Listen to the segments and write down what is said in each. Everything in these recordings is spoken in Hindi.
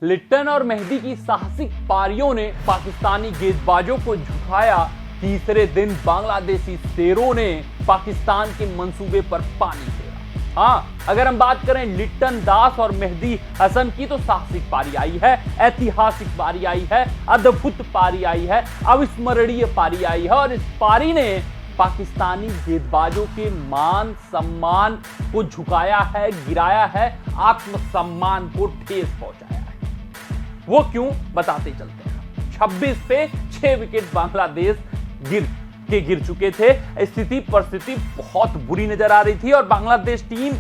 लिट्टन और मेहदी की साहसिक पारियों ने पाकिस्तानी गेंदबाजों को झुकाया। तीसरे दिन बांग्लादेशी शेरों ने पाकिस्तान के मंसूबे पर पानी फेरा। हाँ, अगर हम बात करें लिट्टन दास और मेहदी हसन की, तो साहसिक पारी आई है, ऐतिहासिक पारी आई है, अद्भुत पारी आई है, अविस्मरणीय पारी आई है। और इस पारी ने पाकिस्तानी गेंदबाजों के मान सम्मान को झुकाया है, गिराया है, आत्मसम्मान को ठेस पहुंचाया है। वो क्यों, बताते चलते हैं। 26 पे 6 विकेट बांग्लादेश गिर चुके थे। स्थिति परिस्थिति बहुत बुरी नजर आ रही थी और बांग्लादेश टीम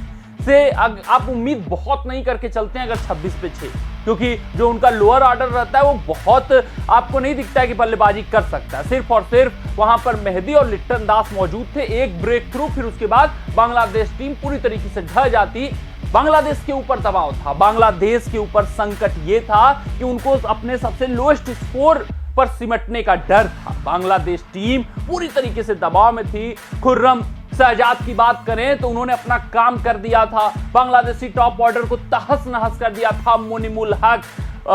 से आप उम्मीद बहुत नहीं करके चलते हैं अगर 26 पे 6, क्योंकि जो उनका लोअर ऑर्डर रहता है वो बहुत आपको नहीं दिखता है कि बल्लेबाजी कर सकता है। सिर्फ और सिर्फ वहां पर मेहदी और लिट्टन दास मौजूद थे। एक ब्रेक थ्रू, फिर उसके बाद बांग्लादेश टीम पूरी तरीके से ढह जाती। बांग्लादेश के ऊपर दबाव था, बांग्लादेश के ऊपर संकट ये था कि उनको अपने सबसे लोएस्ट स्कोर पर सिमटने का डर था। बांग्लादेश टीम पूरी तरीके से दबाव में थी। खुर्रम शहजाद की बात करें तो उन्होंने अपना काम कर दिया था, बांग्लादेशी टॉप ऑर्डर को तहस नहस कर दिया था। मुनिमुल हक,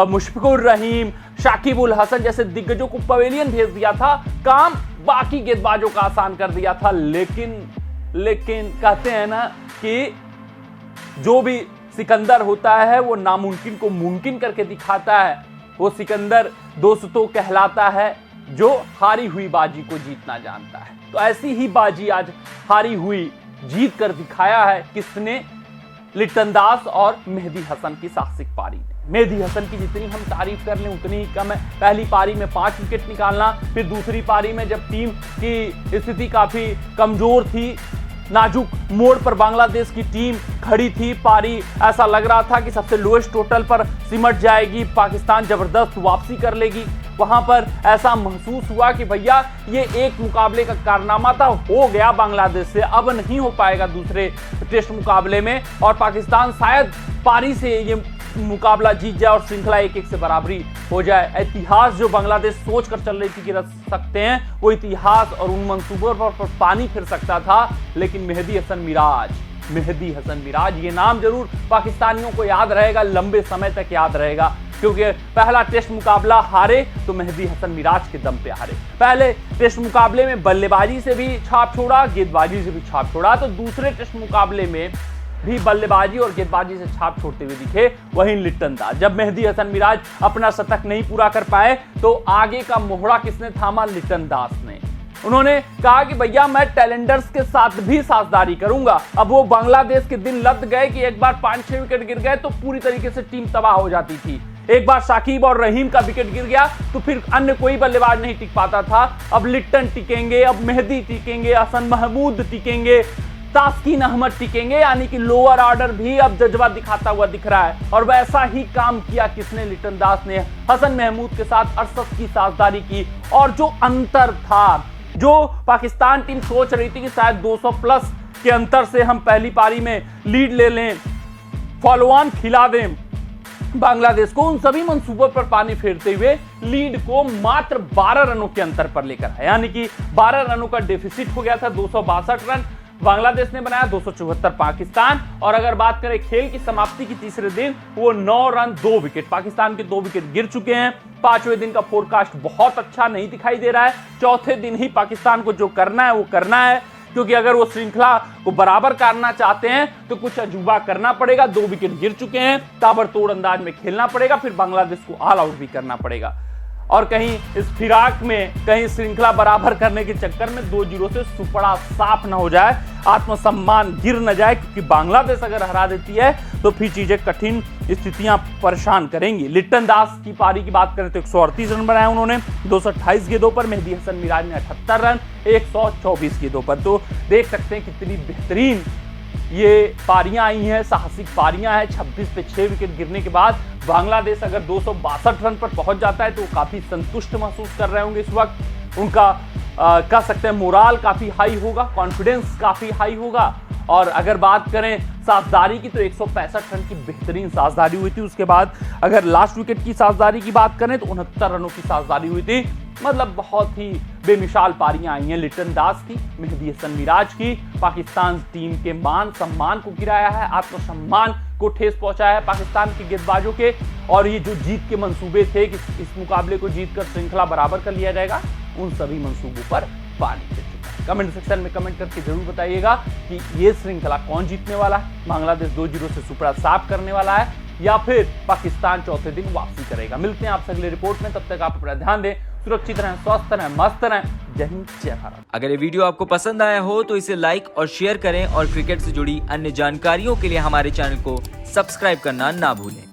मुशफिकुर रहीम, शाकिबुल हसन जैसे दिग्गजों को पवेलियन भेज दिया था, काम बाकी गेंदबाजों का आसान कर दिया था। लेकिन कहते हैं ना कि जो भी सिकंदर होता है वो नामुमकिन को मुमकिन करके दिखाता है। वो सिकंदर दोस्तों कहलाता है जो हारी हुई बाजी को जीतना जानता है। तो ऐसी ही बाजी आज हारी हुई जीत कर दिखाया है किसने, लिट्टन दास और मेहदी हसन की साहसिक पारी ने। मेहदी हसन की जितनी हम तारीफ कर लें उतनी ही कम है। पहली पारी में 5 विकेट निकालना, फिर दूसरी पारी में जब टीम की स्थिति काफी कमजोर थी, नाजुक मोड़ पर बांग्लादेश की टीम खड़ी थी, पारी ऐसा लग रहा था कि सबसे लोएस्ट टोटल पर सिमट जाएगी, पाकिस्तान जबरदस्त वापसी कर लेगी। वहां पर ऐसा महसूस हुआ कि भैया ये एक मुकाबले का कारनामा था, हो गया बांग्लादेश से, अब नहीं हो पाएगा दूसरे टेस्ट मुकाबले में और पाकिस्तान शायद पारी से ये मुकाबला जीत जाए और श्रृंखला 1-1 से बराबरी हो जाए। इतिहास जो बांग्लादेश सोच कर चल रही थी कि रच सकते हैं, वो इतिहास और उन मंसूबों पर पानी फिर सकता था। लेकिन मेहदी हसन मिराज ये नाम जरूर पाकिस्तानियों को याद रहेगा, लंबे समय तक याद रहेगा, क्योंकि पहला टेस्ट मुकाबला हारे तो मेहदी हसन मिराज के दम पे हारे। पहले टेस्ट मुकाबले में बल्लेबाजी से भी छाप छोड़ा, गेंदबाजी से भी छाप छोड़ा, तो दूसरे टेस्ट मुकाबले में भी बल्लेबाजी और गेंदबाजी से छाप छोड़ते हुए दिखे वहीं लिट्टन दास। जब मेहदी हसन मिराज अपना शतक नहीं पूरा कर पाए तो आगे का मोहरा किसने थामा, लिट्टन दास ने। उन्होंने कहा कि भैया मैं टैलेंडर्स के साथ भी साझेदारी करूंगा। अब वो बांग्लादेश के दिन लद गए कि एक बार 5-6 विकेट गिर गए तो पूरी तरीके से टीम तबाह हो जाती थी। एक बार शाकिब और रहीम का विकेट गिर गया तो फिर अन्य कोई बल्लेबाज नहीं टिक पाता था। अब लिट्टन टिकेंगे, अब मेहदी टिकेंगे, हसन महमूद टिकेंगे, तास्किन अहमद टिकेंगे, यानी कि लोअर ऑर्डर भी अब जज्बा दिखाता हुआ दिख रहा है। और वैसा ही काम किया किसने, लिट्टन दास ने। हसन महमूद के साथ 68 की साझेदारी की और जो अंतर था, जो पाकिस्तान टीम सोच रही थी कि शायद 200 प्लस के अंतर से हम पहली पारी में लीड ले लें, फॉलो ऑन खिला दें बांग्लादेश को, उन सभी मंसूबों पर पानी फेरते हुए लीड को मात्र 12 रनों के अंतर पर लेकर आए। यानी कि 12 रनों का डेफिसिट हो गया था। 262 रन बांग्लादेश ने बनाया, 274 पाकिस्तान। और अगर बात करें खेल की समाप्ति की तीसरे दिन, वो 9 रन 2 विकेट, पाकिस्तान के 2 विकेट गिर चुके हैं। 5वें दिन का फोरकास्ट बहुत अच्छा नहीं दिखाई दे रहा है। चौथे दिन ही पाकिस्तान को जो करना है वो करना है, क्योंकि अगर वो श्रृंखला को बराबर करना चाहते हैं तो कुछ अजूबा करना पड़ेगा। 2 विकेट गिर चुके हैं, ताबड़तोड़ अंदाज में खेलना पड़ेगा, फिर बांग्लादेश को ऑल आउट भी करना पड़ेगा। और कहीं इस फिराक में कहीं श्रृंखला बराबर करने के चक्कर में 2-0 से सुपड़ा साफ ना हो जाए, आत्मसम्मान गिर न जाए, क्योंकि बांग्लादेश अगर हरा देती है तो फिर चीजें कठिन स्थितियां परेशान करेंगी। लिट्टन दास की पारी की बात करें तो 138 रन बनाए उन्होंने 228 गेंदों पर। मेहदी हसन मिराज ने 78 रन 124 गेंदों पर। तो देख सकते हैं कितनी बेहतरीन ये पारियां आई हैं, साहसिक पारियां हैं। 26 पे 6 विकेट गिरने के बाद बांग्लादेश अगर 262 रन पर पहुंच जाता है तो काफी संतुष्ट महसूस कर रहे होंगे इस वक्त। उनका कह सकते हैं मोराल काफी हाई होगा, कॉन्फिडेंस काफी हाई होगा। और अगर बात करें साझेदारी की तो 165 रन की बेहतरीन साझेदारी हुई थी। उसके बाद अगर लास्ट विकेट की साझेदारी की बात करें तो 69 रनों की साझेदारी हुई थी। मतलब बहुत ही बेमिसाल पारियां आई हैं लिट्टन दास की, मेहदी हसन मिराज की। पाकिस्तान टीम के मान सम्मान को गिराया है, आत्मसम्मान को ठेस पहुंचाया है पाकिस्तान के गेंदबाजों के, और ये जो जीत के मंसूबे थे कि इस मुकाबले को जीतकर श्रृंखला बराबर कर लिया जाएगा, उन सभी मंसूबों पर पानी फिर चुका है। कमेंट सेक्शन में कमेंट करके जरूर बताइएगा कि ये श्रृंखला कौन जीतने वाला है। बांग्लादेश 2-0 से सुपड़ा साफ करने वाला है या फिर पाकिस्तान चौथे दिन वापसी करेगा। मिलते हैं आपसे अगले रिपोर्ट में, तब तक आप अपना ध्यान दें, सुरक्षित रहें, स्वस्थ रहें, मस्त रहें। जय हिंद, जय भारत। अगर ये वीडियो आपको पसंद आया हो तो इसे लाइक और शेयर करें और क्रिकेट से जुड़ी अन्य जानकारियों के लिए हमारे चैनल को सब्सक्राइब करना ना भूलें।